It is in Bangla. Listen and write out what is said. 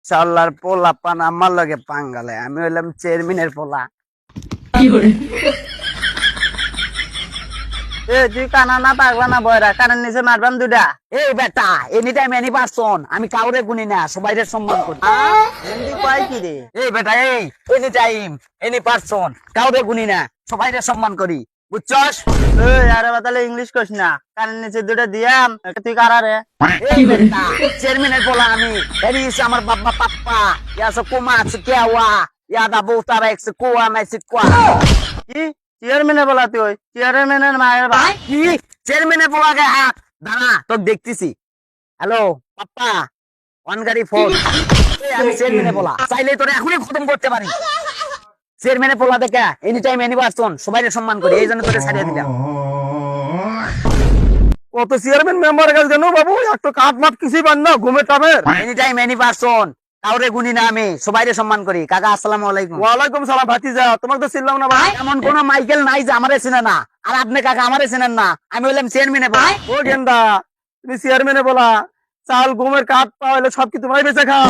চাল্লার পোলা পান আমার লগে পাঙ্গালে, আমি হইলাম চেয়ারম্যানের পোলা। এ তুই কানা না পাগলা না বয়রা, কানের নিচে মারবাম দুটা। এই বেটা, এনি টাইম এনি পারসন, আমি কাউরে গুনি না, সবাইরে সম্মান করি। হিন্দি কয় কি রে? এই বেটা, এই এনি টাইম এনি পারসন, কাউরে গুনি না, সবাইরে সম্মান করি, বুঝছস? এই আরে বাতালে ইংলিশ কইস না, কানের নিচে দুটা দিয়াম, তুই কারা রে? এই বেটা, চেয়ারম্যানের পোলা আমি, এরিস আমার বাবা পাপ্পা, ইয়া সো কুমা কেওয়া, ইয়া দা বুতারা এক্স কুয়া মাইসি কুয়া। কি চেয়ারম্যানের বলা? তুই চেয়ারম্যানের মায়ের ভাই? কি চেয়ারম্যানের বলাকে হাত দাঁড়া, তোকে দেখতেছি। হ্যালো পাপ্পা, ওয়ান গাড়ি ফোন। আমি চেয়ারম্যানের বলা, চাইলে তোরে এখনই খতম করতে পারি। চেয়ারম্যানের পোলা দেখে এনি টাইম এনি পারসন, সবাইকে সম্মান করি, এই জন্য তোরে ছাড়িয়ে দিলাম। কত চেয়ারম্যান মেম্বার কাছে জানো বাবু, একটা কাঠ মাঠ কিছুই পান না ঘুমের টামের। এনি টাইম এনি পারসন, কাউরে গুনি না, আমি সবাইকে সম্মান করি। কাকা আসসালামু আলাইকুম। ওয়ালাইকুম সালাম ভাতিজা, তোমাকে তো চিনলাম না ভাই। এমন কোন মাইকেল নাই যে আমারে চেনে না, আর আপনি কাকা আমারে চেনেন না। আমি হইলাম চেয়ারম্যানের পোলা। ও গেন্দা, তুমি চেয়ারম্যানে বলা, চাল ঘুমের কাঠ পাওয়া সব কি তোমার বেঁচে খাও?